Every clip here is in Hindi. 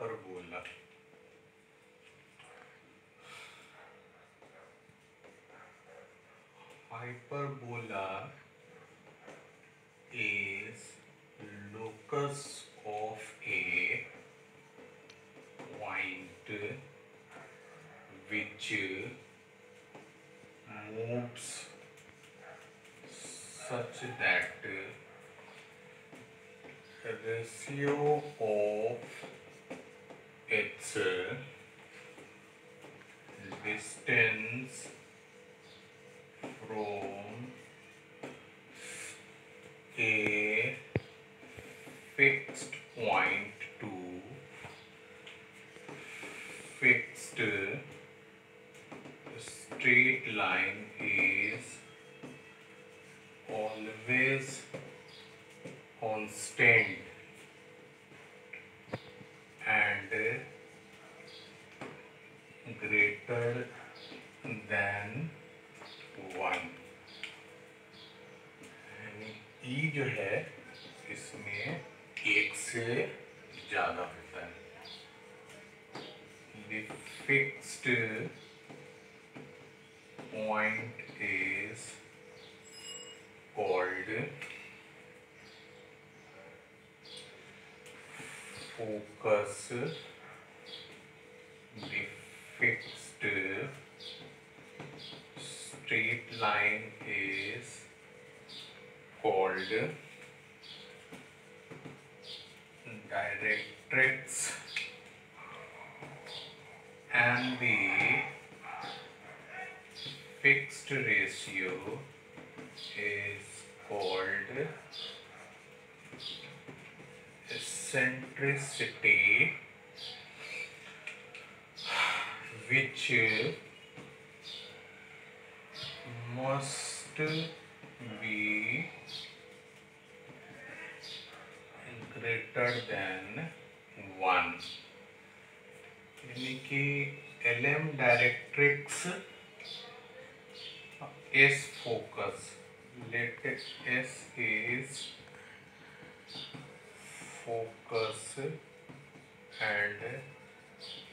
hyperbola. Hyperbola is locus of a point which moves such that ratio of its distance from a fixed point to fixed straight line is always constant and greater than 1. ई जो है इसमें 1 से ज़्यादा होता है. The fixed point is called focus. The fixed straight line is called directrix, and the fixed ratio is called eccentricity, which must be greater than 1. यानी कि LM directrix S focus, let S is focus and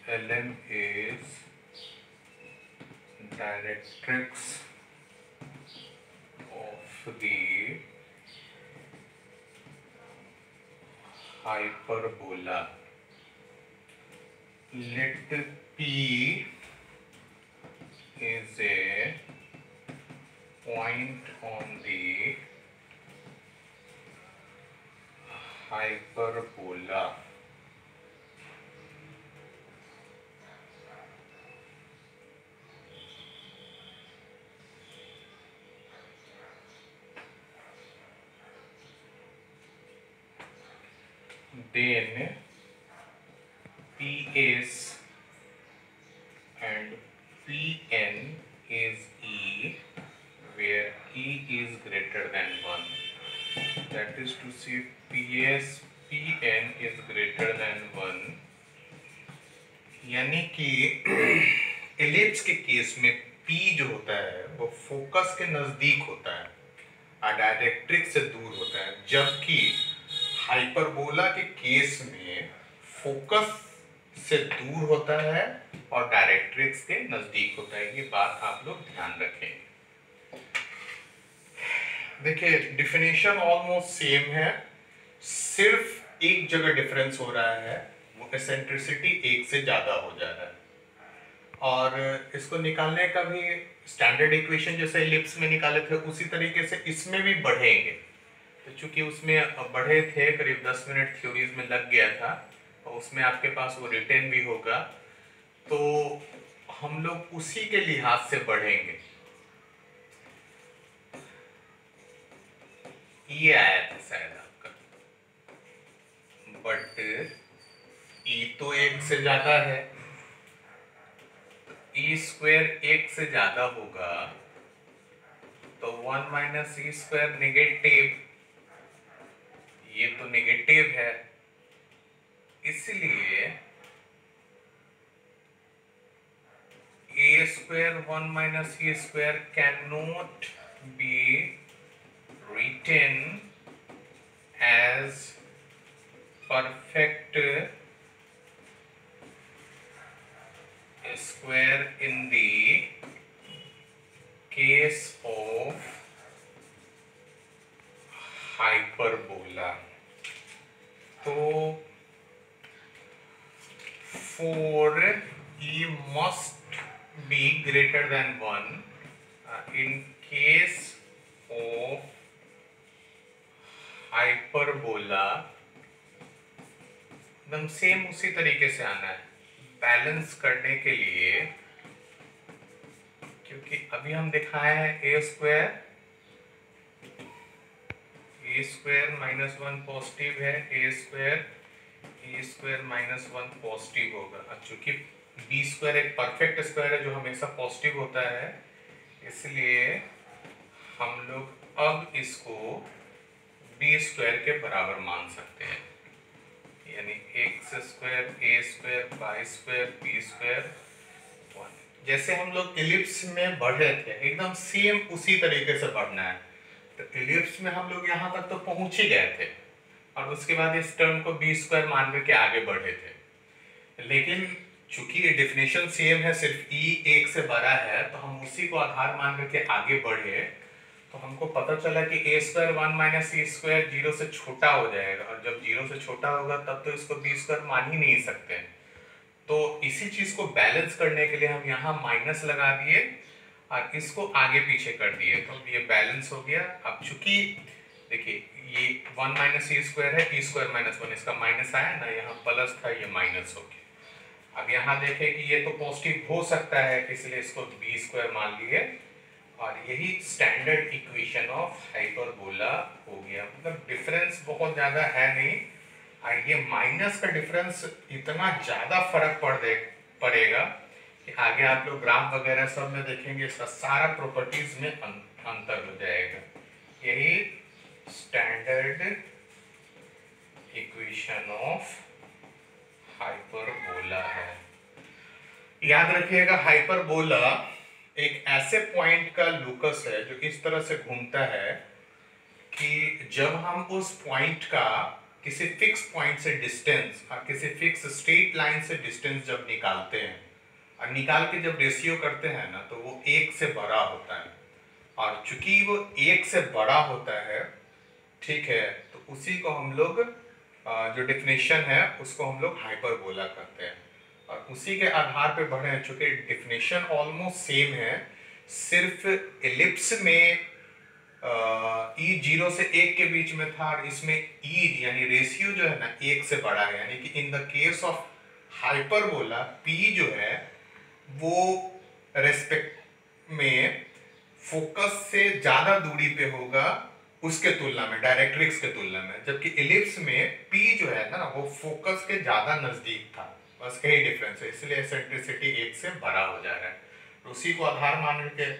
LM is directrix of the hyperbola. Let P is a point on the hyperbola. Then PS and PN is E, where E is greater than 1. That is to say PS PN is greater than 1. यानी कि एलिप्स के केस में P जो होता है वो फोकस के नजदीक होता है और डायरेक्ट्रिक्स से दूर होता है, जबकि हाइपरबोला के केस में फोकस से दूर होता है और डायरेक्ट्रिक्स के नजदीक होता है. ये बात आप लोग ध्यान रखें. देखिए डिफिनेशन ऑलमोस्ट सेम है, सिर्फ एक जगह डिफरेंस हो रहा है, वो एसेंट्रिसिटी 1 से ज्यादा हो जा रहा है. और इसको निकालने का भी स्टैंडर्ड इक्वेशन जैसे एलिप्स में निकाले थे उसी तरीके से इसमें भी बढ़ेंगे. तो चूंकि उसमें बढ़े थे, करीब 10 मिनट थ्योरीज में लग गया था, और उसमें आपके पास वो रिटर्न भी होगा, तो हम लोग उसी के लिहाज से बढ़ेंगे. ये आया था शायद आपका, बट ई तो 1 से ज्यादा है, ई स्क्वायर 1 से ज्यादा होगा तो 1 माइनस ई स्क्वायर नेगेटिव, ये तो नेगेटिव है, इसलिए a square 1 minus e square cannot be written as perfect hyperbola. तो for e must be greater than 1 in case of hyperbola एकदम सेम उसी तरीके से आना है बैलेंस करने के लिए, क्योंकि अभी हम दिखाए हैं ए स्क्वायर माइनस 1 पॉजिटिव है, ए स्क्वायर माइनस 1 पॉजिटिव होगा। चूंकि बी स्क्वायर एक परफेक्ट स्क्वायर है जो हमेशा पॉजिटिव होता है, इसलिए हम लोग अब इसको बी स्क्वायर के बराबर मान सकते हैं, यानी एक्स स्क्वायर ए square y square B square 1। जैसे हम लोग इलिप्स में बढ़ रहे थे एकदम सेम उसी तरीके से बढ़ना है। तो इलिप्स में हम लोग यहाँ तक तो पहुंच ही गए थे और उसके बाद इस टर्म को बी स्क्वायर मान करके आगे बढ़े थे, लेकिन चूंकि ये डेफिनेशन सेम है, सिर्फ ई एक से बड़ा है, तो हम उसी को आधार मान करके आगे बढ़े। तो हमको पता चला कि ए स्क्वायर 1 माइनस ई स्क्वायर 0 से छोटा हो जाएगा, और जब 0 से छोटा होगा तब तो इसको बी स्क्वायर मान ही नहीं सकते। तो इसी चीज को बैलेंस करने के लिए हम यहाँ माइनस लगा दिए और इसको आगे पीछे कर दिए, तो ये बैलेंस हो गया। अब चूंकि देखिए ये 1 माइनस ई स्क्वायर है, ई स्क्वायर माइनस 1, इसका माइनस आया ना, यहाँ प्लस था, ये माइनस हो गया। अब यहाँ देखें कि ये तो पॉजिटिव हो सकता है, इसलिए इसको बी स्क्वायर मान लिए, और यही स्टैंडर्ड इक्वेशन ऑफ हाइपरबोला हो गया। मतलब डिफरेंस बहुत ज्यादा है नहीं, और ये माइनस का डिफरेंस इतना ज्यादा फर्क पड़ेगा कि आगे आप लोग ग्राफ वगैरह सब में देखेंगे, इसका सारा प्रॉपर्टीज में अंतर हो जाएगा। यही स्टैंडर्ड इक्वेशन ऑफ हाइपरबोला है। याद रखिएगा हाइपरबोला एक ऐसे पॉइंट का लोकस है जो इस तरह से घूमता है कि जब हम उस पॉइंट का किसी फिक्स पॉइंट से डिस्टेंस और किसी फिक्स स्ट्रेट लाइन से डिस्टेंस जब निकालते हैं और निकाल के जब रेशियो करते हैं ना, तो वो एक से बड़ा होता है, और चूंकि वो एक से बड़ा होता है, ठीक है, तो उसी को हम लोग जो डेफिनेशन है उसको हम लोग हाइपरबोला कहते हैं, और उसी के आधार पे बढ़े हैं। चूंकि डेफिनेशन ऑलमोस्ट सेम है, सिर्फ एलिप्स में ई 0 से 1 के बीच में था, और इसमें ई यानी रेशियो जो है ना 1 से बड़ा है, यानी कि in the case of hyperbola P जो है वो रेस्पेक्ट में फोकस से ज्यादा दूरी पे होगा उसके तुलना में, डायरेक्ट्रिक्स के तुलना में, जबकि एलिप्स में पी जो है ना वो फोकस के ज्यादा नजदीक था। बस यही डिफरेंस है, इसलिए एसेंट्रिसिटी 1 से बड़ा हो जा रहा है। तो उसी को आधार मान के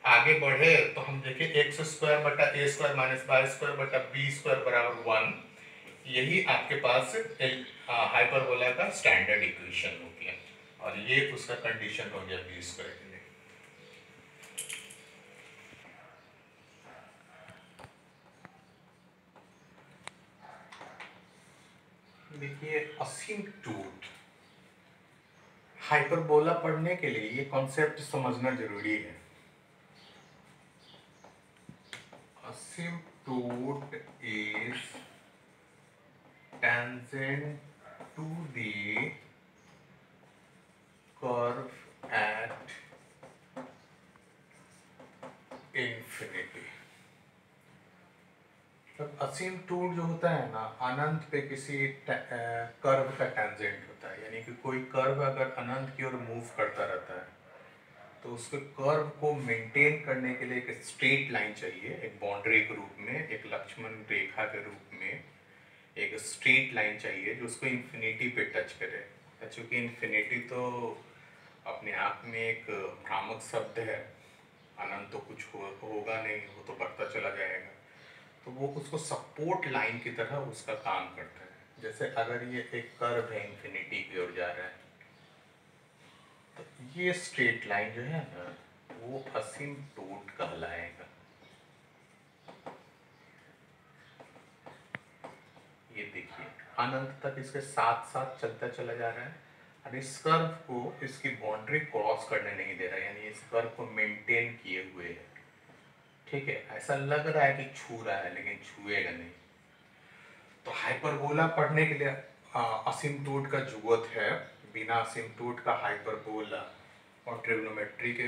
आगे बढ़े तो हम देखें एक्स स्क्वायर बटा ए स्क्वायर माइनस वाई स्क्वायर बटा बी स्क्वायर बराबर 1, यही आपके पास हाइपरबोला का स्टैंडर्ड इक्वेशन हो गया, और ये उसका कंडीशन हो गया बी स्क्वायर के लिए। देखिए असिम्प्टोट हाइपरबोला पढ़ने के लिए ये कॉन्सेप्ट समझना जरूरी है। asymptote is tangent to the curve at infinity। तब asymptote जो होता है ना, अनंत पे किसी कर्व का टेंजेंट होता है, यानी कि कोई कर्व अगर अनंत की ओर मूव करता रहता है तो उसके कर्व को मेंटेन करने के लिए एक स्ट्रेट लाइन चाहिए, एक बाउंड्री के रूप में, एक लक्ष्मण रेखा के रूप में एक स्ट्रेट लाइन चाहिए जो उसको इन्फिनिटी पे टच करे। चूँकि इन्फिनिटी तो अपने आप में एक भ्रामक शब्द है, अनंत तो कुछ होगा नहीं, वो तो बढ़ता चला जाएगा, तो वो उसको सपोर्ट लाइन की तरह उसका काम करता है। जैसे अगर ये एक कर्व है इन्फिनिटी की ओर जा रहा है, तो ये स्ट्रेट लाइन जो है ना वो असिम्प्टोट कहलाएगा। ये देखिए अनंत तक इसके साथ साथ चलता चला जा रहा है, और इस कर्व को इसकी बाउंड्री क्रॉस करने नहीं दे रहा है, यानी इस कर्व को मेंटेन किए हुए है। ठीक है, ऐसा लग रहा है कि छू रहा है लेकिन छुएगा नहीं, हाइपरबोला पढ़ने के लिए असिम्प्टोट का जरूरत है। बिना असिम्प्टोट का हाइपरबोला और ट्रिग्नोमेट्री के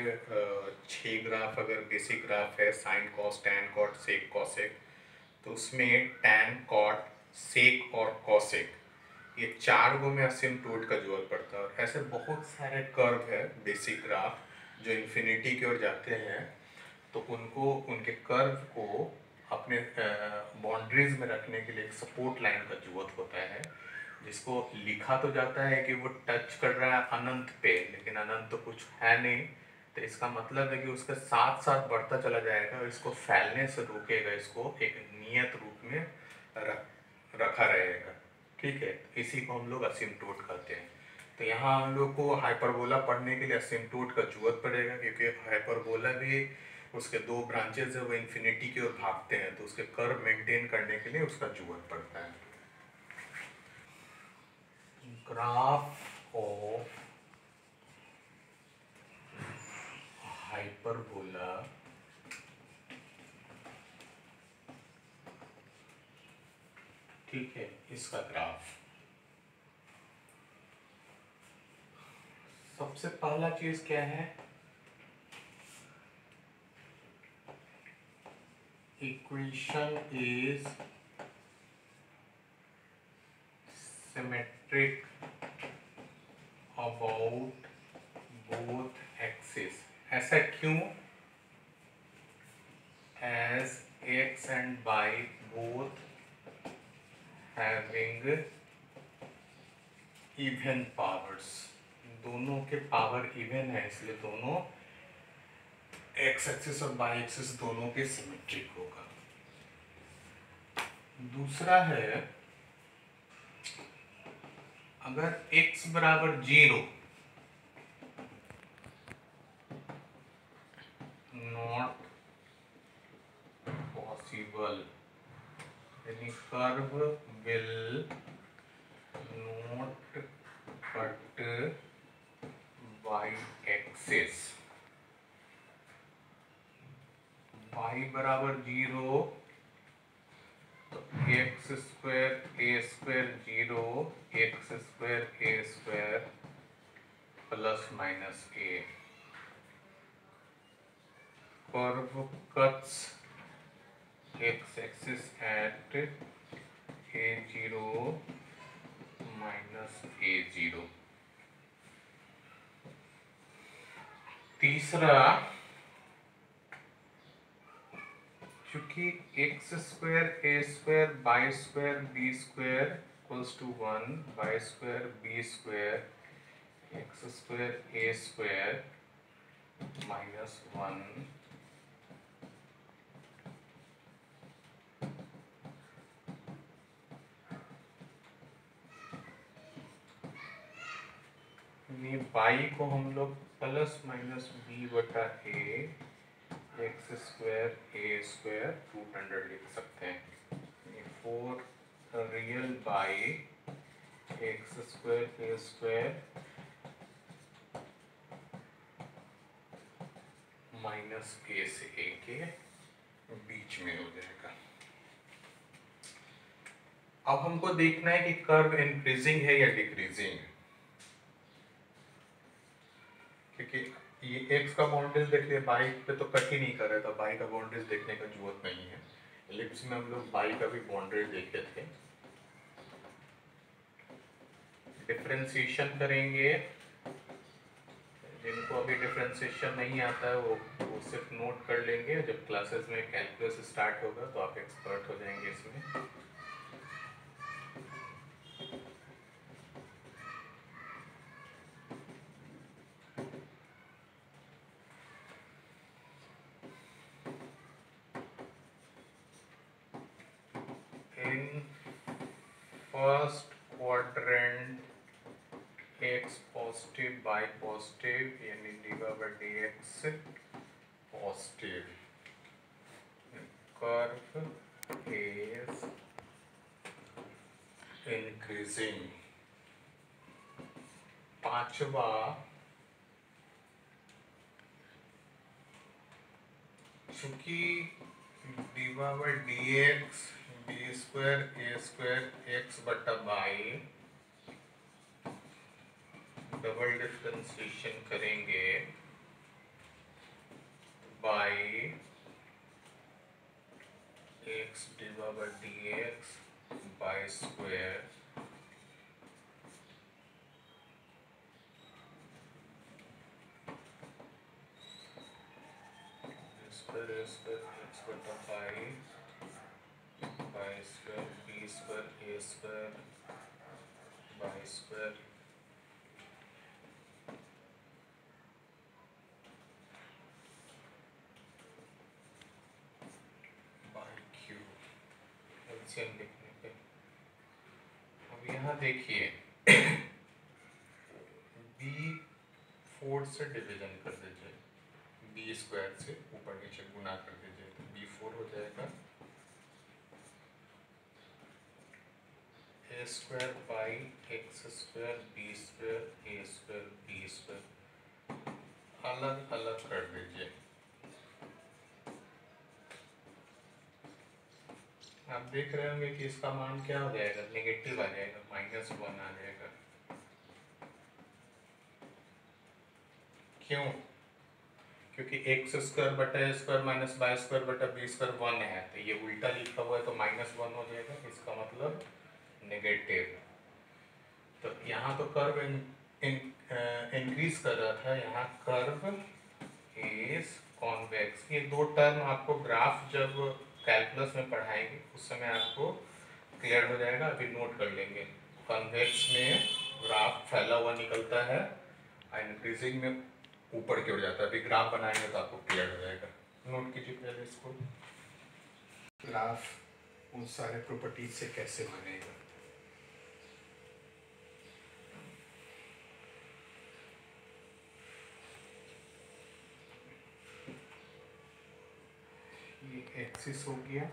6 ग्राफ अगर बेसिक ग्राफ है, sine cos tan cot sec cosec, तो उसमें टैन कॉट सेक और कॉसेक ये 4 गो में असिम्प्टोट का जरूरत पड़ता है। और ऐसे बहुत सारे कर्व है बेसिक ग्राफ जो इन्फिनिटी की ओर जाते हैं, तो उनको उनके कर्व को अपने बाउंड्रीज में रखने के लिए एक सपोर्ट लाइन का जरूरत होता है, जिसको लिखा तो जाता है कि वो टच कर रहा है अनंत पे, लेकिन अनंत तो कुछ है नहीं। तो इसका मतलब है कि उसके साथ साथ बढ़ता चला जाएगा और इसको फैलने से रोकेगा, इसको एक नियत रूप में रखा रहेगा। ठीक है, इसी को हम लोग असिम्प्टोट कहते हैं। तो यहाँ हम लोग को हाइपरबोला पढ़ने के लिए असिम्प्टोट का जरूरत पड़ेगा, क्योंकि हाइपरबोला भी उसके 2 ब्रांचेज है, वो इन्फिनिटी की ओर भागते हैं, तो उसके कर्व मेंटेन करने के लिए उसका जरूरत पड़ता है। ग्राफ ऑफ हाइपरबोला ठीक है, इसका ग्राफ सबसे पहला चीज क्या है, equation is symmetric about both axis. ऐसा क्यों? As X and Y both having even powers, दोनों के पावर इवन है, इसलिए दोनों एक्स एक्सिस और वाई एक्सिस दोनों के सिमेट्रिक होगा। दूसरा है, अगर x बराबर 0 नॉट पॉसिबल, यानी curve will not cut by axis, y बराबर 0 तो X square A square 0, X square A square plus minus A, curve cuts X axis at a0 minus a0। तीसरा, चूंकि X square A square by square B square equals to 1, by square B square X square A square minus 1, by को हम लोग प्लस माइनस बी बटा A x square A square root under लिख सकते हैं। 4 real by x square A square minus a से ए के बीच में हो जाएगा। अब हमको देखना है कि कर्व इंक्रीजिंग है या डिक्रीजिंग, क्योंकि ये एक्स का बाउंड्रीज देख लिया, बाई पे तो कट ही नहीं कर रहा था, बाई का बाउंड्रीज देखने का जरूरत नहीं है। एलिप्स में हम लोग बाई का भी बाउंड्रीज देखे थे। डिफरेंशिएशन करेंगे, जिनको अभी डिफरेंशिएशन नहीं आता है वो सिर्फ नोट कर लेंगे, जब क्लासेस में कैलकुलस स्टार्ट होगा तो आप एक्सपर्ट हो जाएंगे इसमें। In first quadrant x positive by positive, यानी dx positive, curve is increasing. पांचवा, चूंकि dx बी स्क्वायर ए स्क्वायर एक्स बटा बाई डबल डिफरेंशिएशन करेंगे by x divide d x by square square x बटा by square B square A square by square by q LCM लिखने पे। अब यहाँ देखिए बी 4 से डिवीजन कर दीजिए, बी स्क्वायर से ऊपर नीचे गुना कर दीजिए तो बी 4 हो जाएगा a square by x square B square A square B square अलग अलग कर दीजिए। आप देख रहे होंगे कि इसका मान क्या हो जाएगा, नेगेटिव आ जाएगा, -1 आ जाएगा। क्यों? क्योंकि एक्स स्क्वायर बटा ए स्क्वायर माइनस बाई स्क्वायर बटा बी स्क्वायर 1 है, तो ये उल्टा लिखा हुआ है तो -1 हो जाएगा, इसका मतलब नेगेटिव। तो यहाँ तो कर्व इंक्रीज कर रहा था, यहाँ कर्व इज कॉन्वेक्स। ये दो टर्म आपको ग्राफ जब कैलकुलस में पढ़ाएंगे उस समय आपको क्लियर हो जाएगा, अभी नोट कर लेंगे। कॉन्वेक्स में ग्राफ फैला हुआ निकलता है, इंक्रीजिंग में ऊपर की ओर जाता है। अभी ग्राफ बनाएंगे तो आपको क्लियर हो जाएगा। नोट कीजिए पहले इसको, ग्राफ उन सारे प्रॉपर्टीज से कैसे बनेगा। ये एक्सिस हो गया,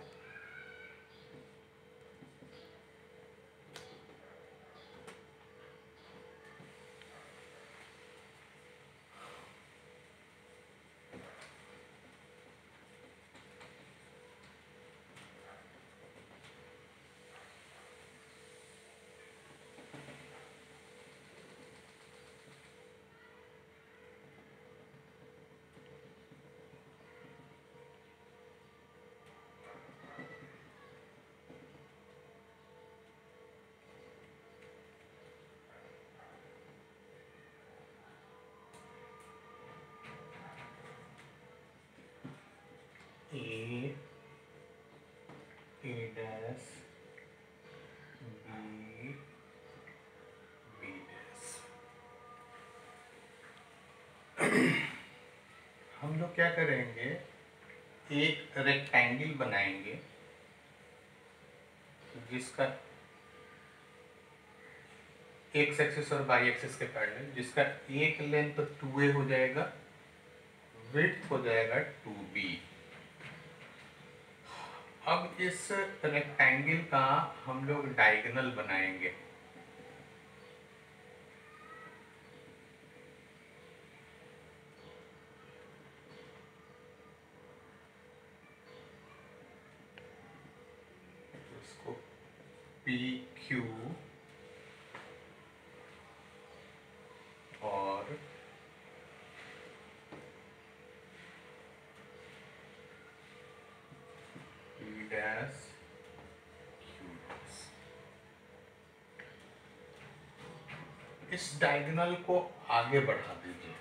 ए डैश बी डैश। हम लोग क्या करेंगे, एक रेक्टेंगल बनाएंगे जिसका एक्स एक्सिस और वाई एक्सिस के पैरेलल, जिसका एक लेंथ 2a हो जाएगा, विड्थ हो जाएगा 2b। अब इस रेक्टेंगल का हम लोग डायगोनल बनाएंगे। इसको PQ और P डैश Q डैश, इस डायगोनल को आगे बढ़ा दीजिए।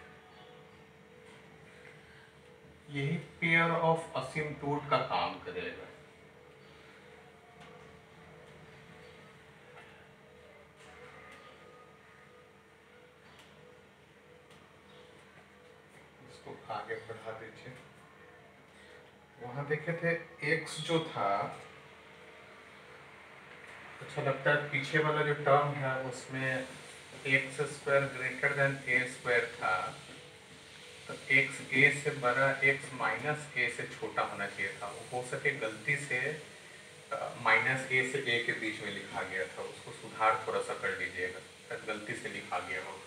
यही पेयर ऑफ असिम्प्टोट का काम करेगा। इसको आगे बढ़ा दीजिए। वहां देखे थे x जो था, अच्छा लगता है पीछे वाला जो टर्म है उसमें एक्स स्क्वायर ग्रेटर देन ए स्क्वायर था, तो एक्स ए से बड़ा एक्स माइनस ए से छोटा होना चाहिए था। वो हो सके गलती से माइनस ए से ए के बीच में लिखा गया था, उसको सुधार थोड़ा सा कर लीजिएगा, गलती से लिखा गया हो।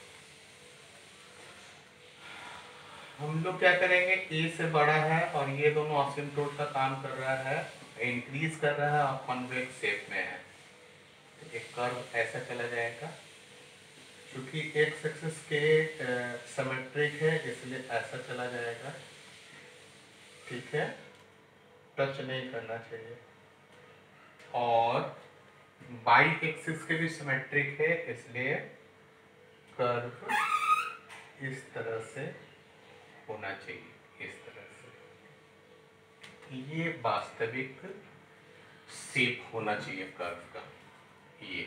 हम लोग क्या करेंगे, ए से बड़ा है और ये दोनों असिम्प्टोट का काम कर रहा है, इंक्रीज कर रहा है और कॉन्वेक्स शेप में है, तो एक कर्व ऐसा चला जाएगा। क्योंकि एक्स एक्सिस के सिमेट्रिक है इसलिए ऐसा चला जाएगा, ठीक है, टच नहीं करना चाहिए। और बाई एक्सिस के भी सिमेट्रिक है इसलिए कर्व इस तरह से होना चाहिए, इस तरह से। ये वास्तविक शेप होना चाहिए कर्व का। ये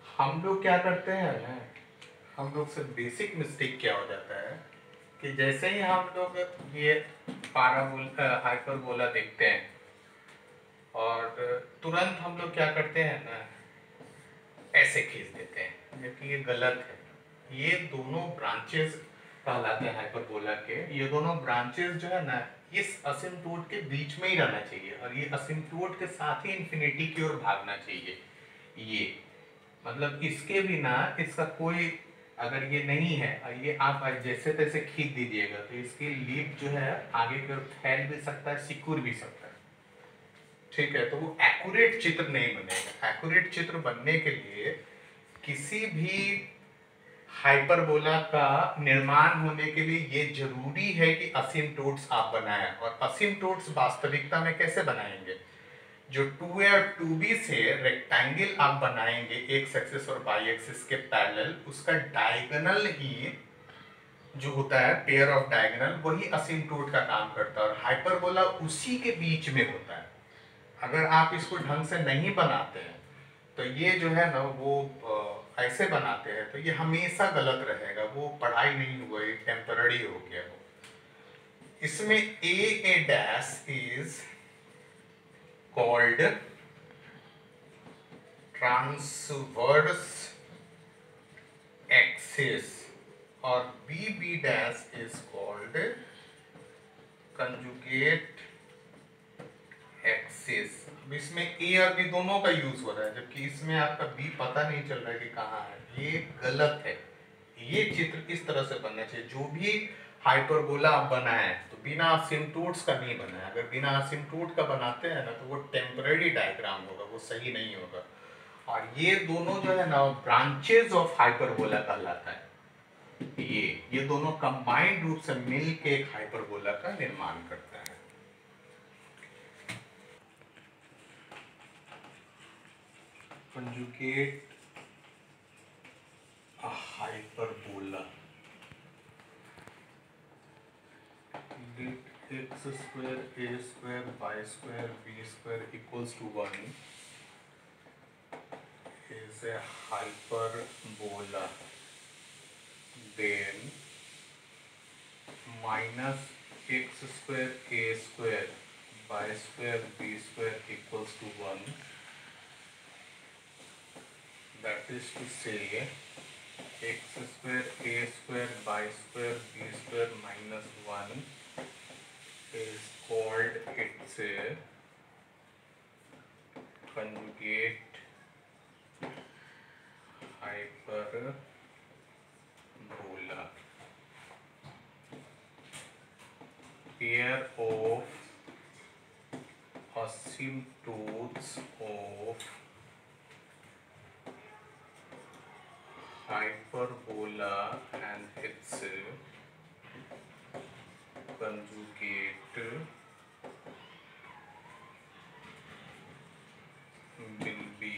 हम लोग क्या करते हैं ना, हम लोग से बेसिक मिस्टेक क्या हो जाता है कि जैसे ही हम लोग ये हाइपरबोला देखते हैं और तुरंत हम लोग क्या करते हैं ना, ऐसे खींच देते हैं, जबकि ये गलत है। ये दोनों ब्रांचेस कहलाते हैं हाइपरबोला के। ये दोनों ब्रांचेस जो है ना, इस असिम्प्टोट के बीच में ही रहना चाहिए और ये असिम्प्टोट के साथ ही इन्फिनिटी की ओर भागना चाहिए। ये मतलब इसके बिना इसका कोई, अगर ये नहीं है और ये आप जैसे तैसे खींच दीजिएगा तो इसकी लीप जो है आगे की ओर फैल भी सकता है, सिकुड़ भी सकता है, ठीक है। तो वो एक्यूरेट चित्र नहीं बनेगा। एक्यूरेट चित्र बनने के लिए किसी भी हाइपरबोला का निर्माण होने के लिए ये जरूरी है कि असिम्प्टोट्स आप बनाएं। और असिम्प्टोट्स वास्तविकता में कैसे बनाएंगे, जो 2a और 2b से रेक्टेंगल आप बनाएंगे एक्स एक्सिस और वाई एक्सिस के पैरेलल, उसका डायगोनल ही जो होता है पेयर ऑफ डायगोनल, वही असिम्प्टोट का काम करता है और हाइपरबोला उसी के बीच में होता है। अगर आप इसको ढंग से नहीं बनाते हैं तो ये जो है ना वो ऐसे बनाते हैं तो ये हमेशा गलत रहेगा, वो पढ़ाई नहीं हुआ, ये टेम्पररी हो गया। वो इसमें a dash is called transverse axis और b dash is called conjugate axis. अब इसमें ए और बी दोनों का यूज हो रहा है, जबकि इसमें आपका बी पता नहीं चल रहा है कि कहाँ है। ये गलत है। ये चित्र इस तरह से बनना चाहिए। जो भी हाइपरबोला आप बनाएं तो बिना असिम्प्टोट्स का नहीं बनाए। अगर बिना असिम्प्टोट का बनाते हैं ना तो वो टेम्पररी डायग्राम होगा, वो सही नहीं होगा। और ये दोनों जो है ना ब्रांचेज ऑफ हाइपरबोला कहलाता है। ये दोनों कंबाइंड रूप से मिल के एक हाइपरबोला का निर्माण करता है। Conjugate a hyperbola, let x square a square y square b square equals to 1 is a hyperbola, then minus x square a square y square b square equals to 1, that is to say x square a square y square b square minus 1 is called its conjugate hyperbola. Pair of asymptotes of hyperbola and its conjugate will be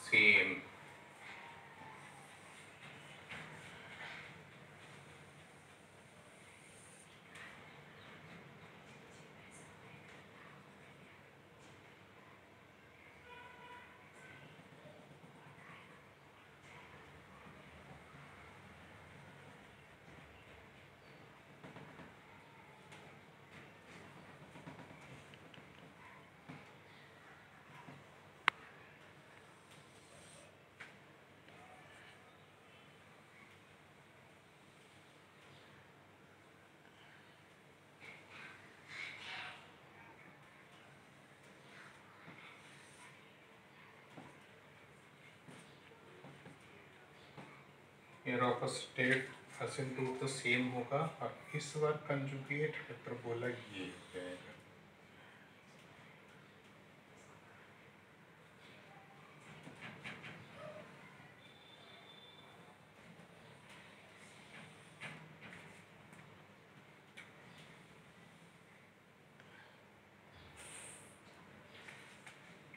same. Pair of state asymptote तो सेम होगा और इस बार कंजुगेट हाइपरबोला ये है।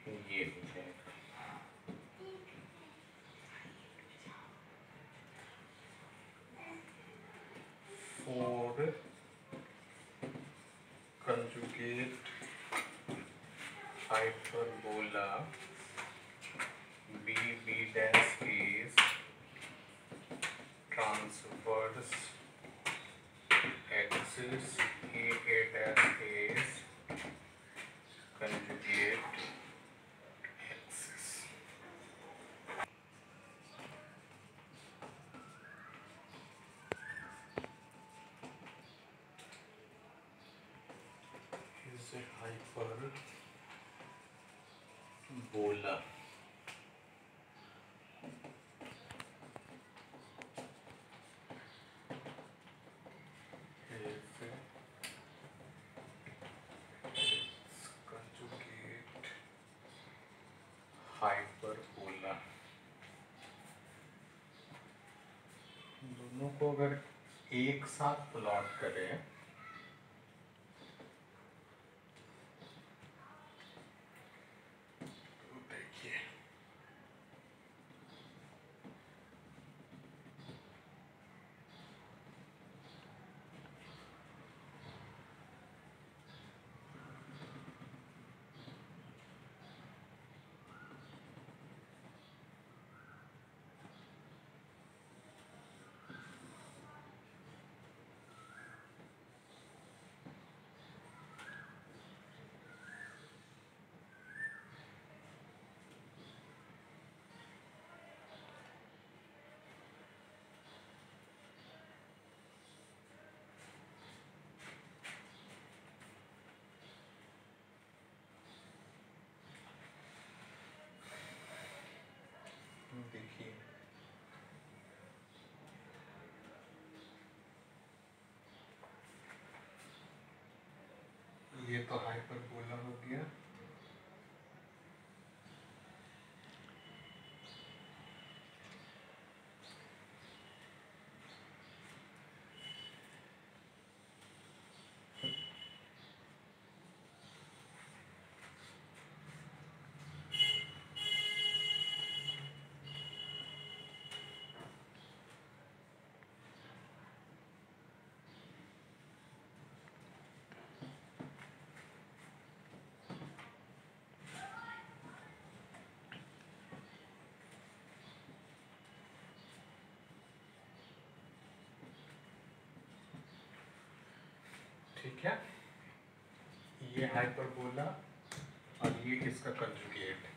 ये हो जाएगा। Four conjugate hyperbola b dash is transverse axis a dash is conjugate axis. Is a hyperbola. Conjugate hyperbola. दोनों को अगर एक साथ प्लॉट करें तो देखिए देखिए ये तो हाइपरबोला हो गया। ठीक है, ये हाइपरबोला और ये इसका कंजुगेट।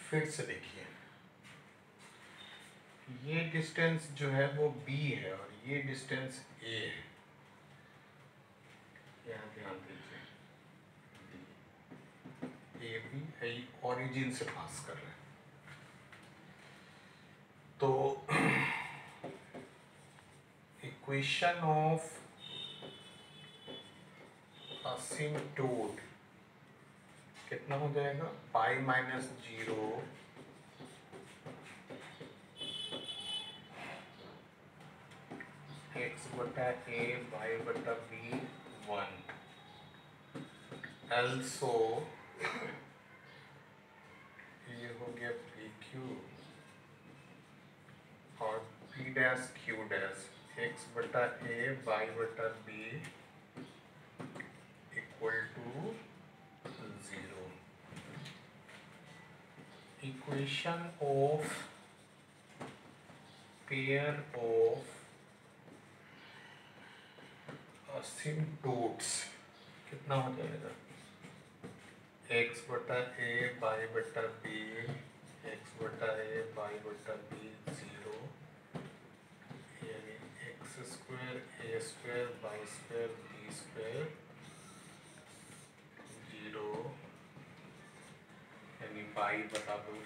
फिर से देखिए ये डिस्टेंस जो है वो b है और ये डिस्टेंस a है। यहाँ ध्यान दीजिए ए बी ओरिजिन से पास कर रहे हैं तो इक्वेशन ऑफ असिम्प्टोट कितना हो जाएगा पाई माइनस 0 x बटा a y बटा b 1 also ये हो गया पी क्यू और p dash q dash x बटा a y बटा b equal to 0। Equation of pair of asymptotes कितना हो जाएगा x बटा a y बटा b x बटा a y बटा b 0 यानी x square a square y square b square 0 यानी y बराबर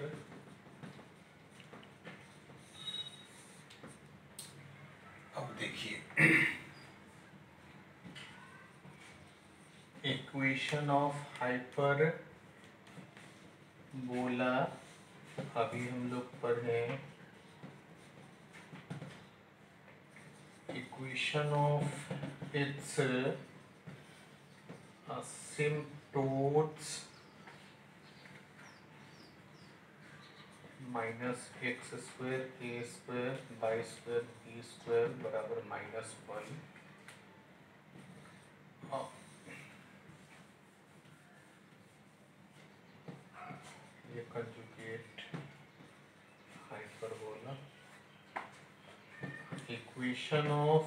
अब देखिए इक्वेशन ऑफ हाइपर बोला अभी हम लोग पढ़े equation of its asymptotes minus X square A square by square B square बराबर -1। ये conjugate hyperbola equation of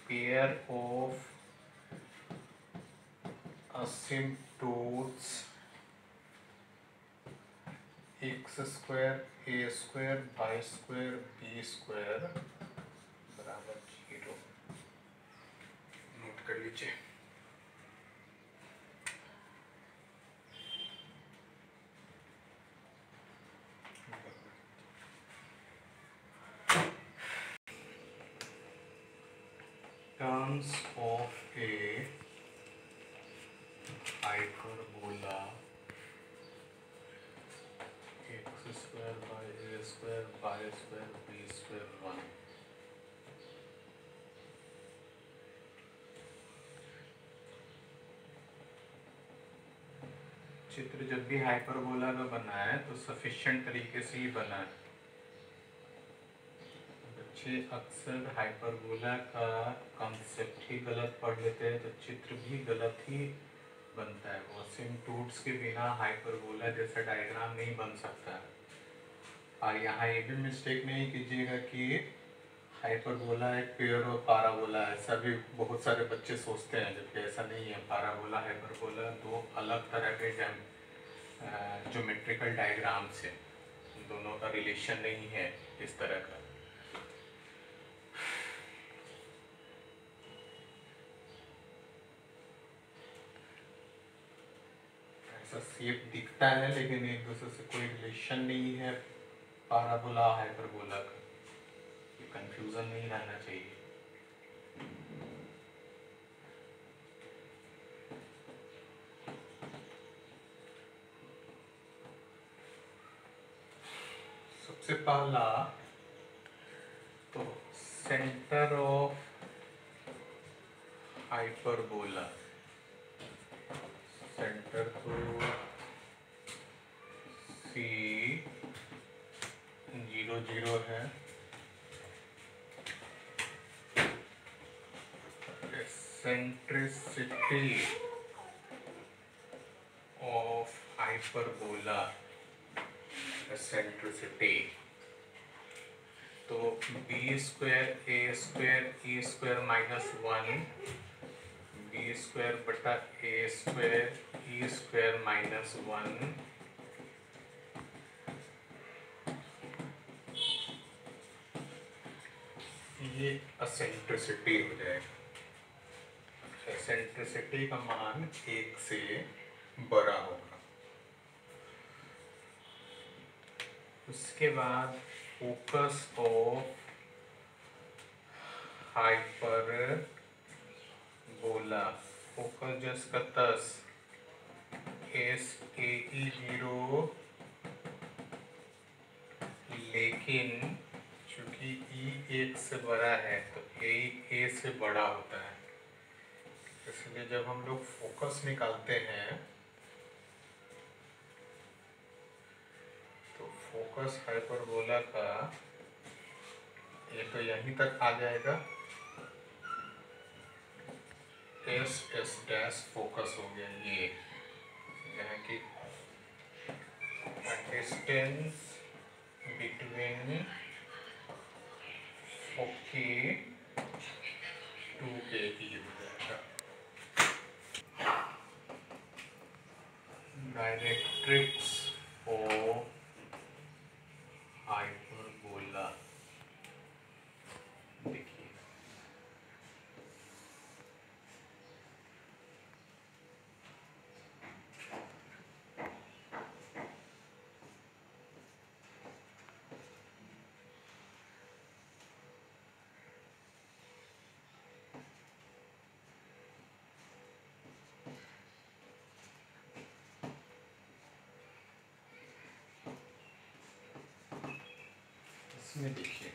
pair of asymptotes X square A square by square B square बराबर 0। नोट कर लीजिए। Terms of a hyperbola X square by A square by square B square 1। चित्र जब भी हाइपरबोला का बना है तो सफिशिएंट तरीके से ही बना है। बच्चे अक्सर हाइपरबोला का कंसेप्ट ही गलत पढ़ लेते हैं तो चित्र भी गलत ही बनता है। वो असिम्प्टोट्स के बिना हाइपरबोला जैसा डायग्राम नहीं बन सकता है। और यहाँ ये भी मिस्टेक नहीं कीजिएगा कि हाइपरबोला एक पेयर और पाराबोला है। ऐसा भी बहुत सारे बच्चे सोचते हैं, जबकि ऐसा नहीं है। पाराबोला हाइपरबोला दो अलग तरह के ज्योमेट्रिकल डायग्राम से, दोनों का रिलेशन नहीं है इस तरह का। ऐसा शेप दिखता है लेकिन एक दूसरे से कोई रिलेशन नहीं है पाराबोला हाइपरबोला का। ये कंफ्यूजन नहीं रहना चाहिए। सबसे पहला तो सेंटर ऑफ हाइपरबोला, सेंटर को C0 है। एसेंट्रिसिटी ऑफ हाइपरबोला, एसेंट्रिसिटी तो बी स्क्वायर ए square E square -1 B square बटा ए स्क्वायर ई स्क्वायर -1 ये एसेंट्रिसिटी हो जाएगा। एसेंट्रिसिटी का मान 1 से बड़ा होगा। उसके बाद फोकस ऑफ हाइपरबोला, फोकस जिसका 10 SAE0, लेकिन चूंकि E 1 से बड़ा है तो A से बड़ा होता है, इसलिए जब हम लोग फोकस निकालते हैं तो फोकस हाइपरबोला का ये तो यहीं तक आ जाएगा। S डैश फोकस हो गया। ये यहाँ की डिस्टेंस बिटवीन ओके टू के ही हो जाएगा। डायरेक्ट्रिक्स ऑफ हाइपरबोला देखिए, इसमें देखिए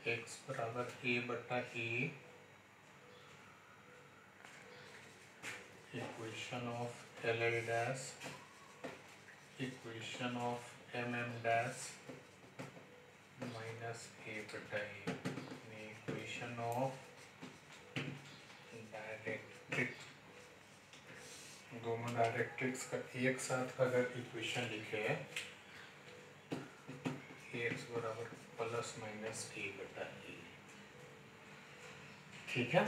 x बराबर a बटा a equation of L L dash equation of M M dash minus a बटा a इक्वेशन ऑफ डायरेक्ट्रिक, दोनों डायरेक्ट्रिक्स का एक साथ अगर इक्वेशन लिखे x बराबर प्लस माइनस a बटा a, ठीक है।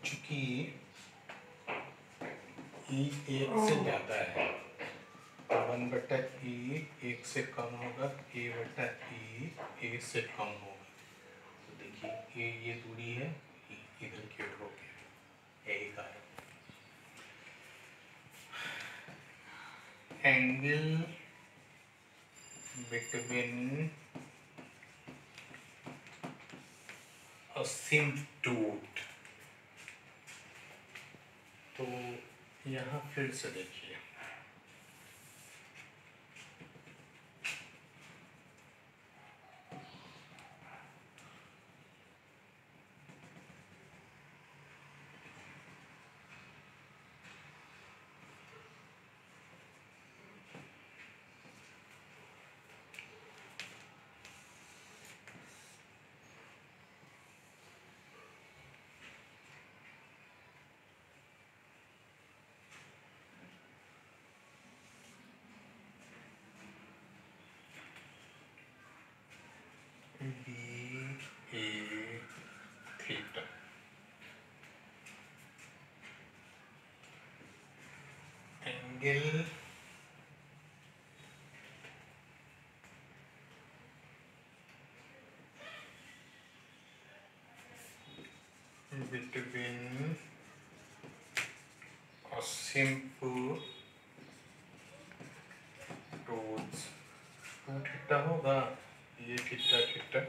चूंकि e एक से ज्यादा है, 1 बटा e एक से कम होगा, a बटा e a से कम होगा। तो देखिए ये दूरी है, इधर की ओर हो गया, यही कारण। एंगल बिटवीन असिम्प्टोट, तो यहाँ फिर से देखिए बी ए थीटा, एंगल बिटवीन असिम्प्टोट्स, 2 थीटा होगा, ये थीटा थीटा,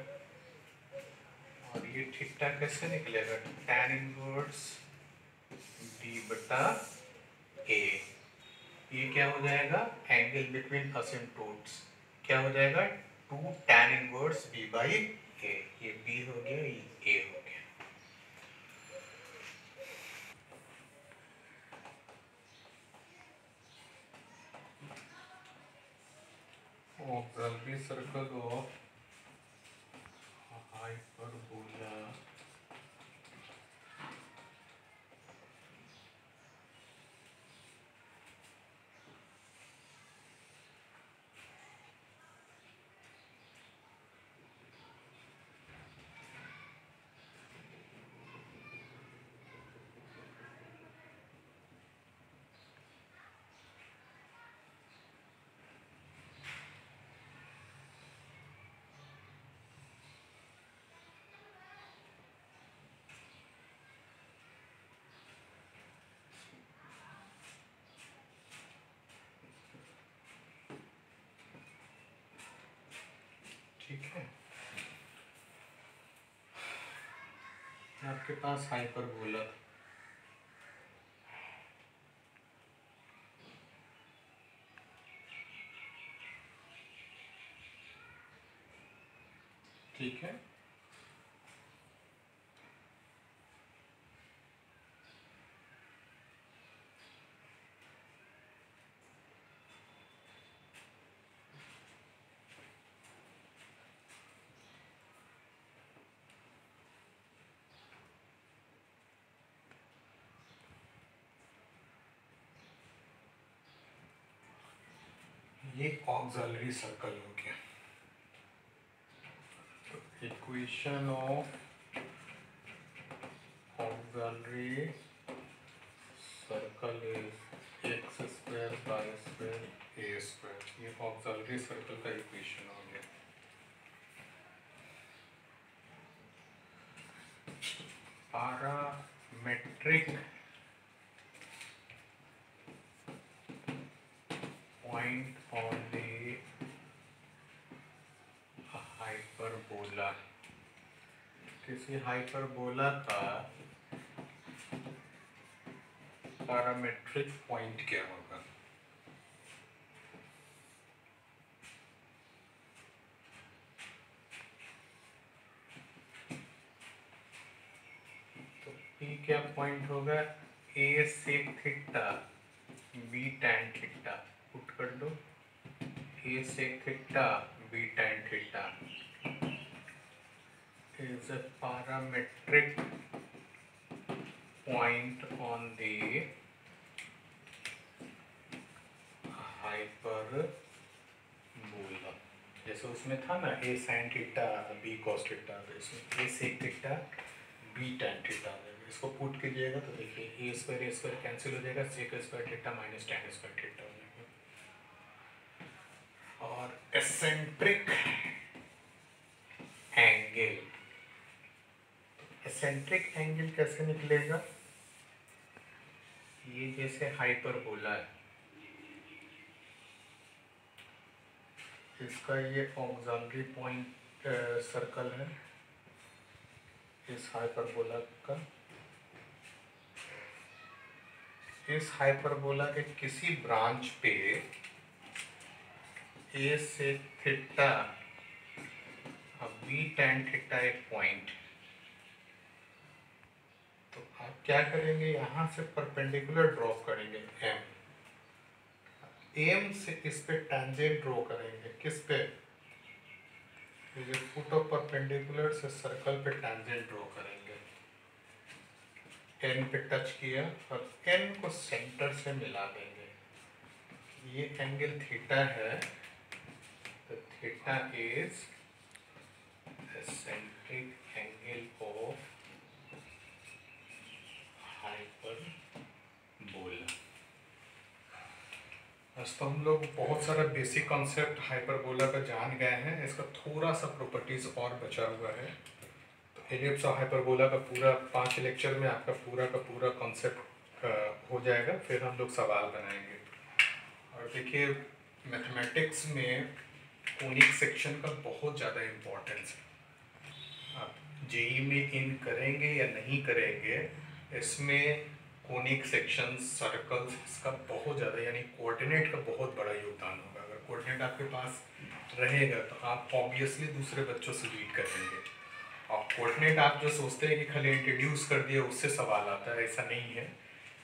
और ये थीटा कैसे निकलेगा, tan इनवर्स d बटा a। ये क्या हो जाएगा, एंगल बिटवीन असिम्प्टोट्स क्या हो जाएगा, 2 tan inverse b by a। ये b हो गया, ये a हो गया। ऑक्सिलरी सर्कल ऑफ हाइपरबोला ठीक है। आपके पास हाइपरबोला, ठीक है। ये ऑक्सिलरी सर्कल हो गया। Equation of auxiliary circle is x square y square A square. ये ऑक्सिलरी सर्कल का इक्वेशन हो गया। Parametric point on the hyperbola, किसी हाइपरबोला का पैरामेट्रिक पॉइंट क्या होगा, क्या पॉइंट होगा, a sec theta b tan theta, put कर दो, a sec theta b tan theta is a parametric point on the hyperbola। जैसे उसमें था ना a sine theta b cos theta, तो इसमें a sec theta b tan theta. इसको पुट कीजिएगा तो देखिए ए स्क्वायर कैंसिल हो जाएगा, sec square theta minus tan square theta हो जाएगा। और एसेंट्रिक एंगल, एसेंट्रिक एंगल कैसे निकलेगा, ये जैसे हाइपरबोला है, इसका ये ऑक्सिलरी पॉइंट सर्कल है इस हाइपरबोला का। इस हाइपरबोला के किसी ब्रांच पे ए से थीटा बी टैन थीटा एक पॉइंट, तो आप क्या करेंगे, यहाँ से परपेंडिकुलर ड्रॉ करेंगे एम से इस पे टेंजेंट ड्रॉ करेंगे, किस पे, फुट ऑफ परपेंडिकुलर से सर्कल पे टेंजेंट ड्रॉ करेंगे, एन पे टच किया और एन को सेंटर से मिला देंगे। ये एंगल थीटा है, तो theta is eccentric angle of hyperbola. आज तो हम लोग बहुत सारा बेसिक कॉन्सेप्ट हाइपरबोला का जान गए हैं, इसका थोड़ा सा प्रॉपर्टीज और बचा हुआ है। तो एलिप्स और हाइपरबोला का पूरा 5 लेक्चर में आपका पूरा का पूरा कॉन्सेप्ट हो जाएगा, फिर हम लोग सवाल बनाएंगे। और देखिए मैथमेटिक्स में कोनिक सेक्शन का बहुत ज़्यादा इम्पोर्टेंस है। आप जेई में इन करेंगे या नहीं करेंगे, इसमें कोनिक सेक्शन सर्कल्स इसका बहुत ज़्यादा, यानी कोऑर्डिनेट का बहुत बड़ा योगदान होगा। अगर कोऑर्डिनेट आपके पास रहेगा तो आप ऑब्वियसली दूसरे बच्चों से लीड करेंगे। और कोऑर्डिनेट आप जो सोचते हैं कि खाली इंट्रोड्यूस कर दिया उससे सवाल आता है, ऐसा नहीं है।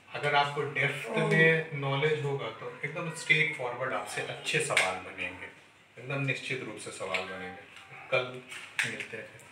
अगर आपको डेप्थ में नॉलेज होगा तो एकदम स्ट्रेट फॉरवर्ड आपसे अच्छे सवाल बनेंगे, एकदम निश्चित रूप से सवाल बनेंगे। कल मिलते हैं।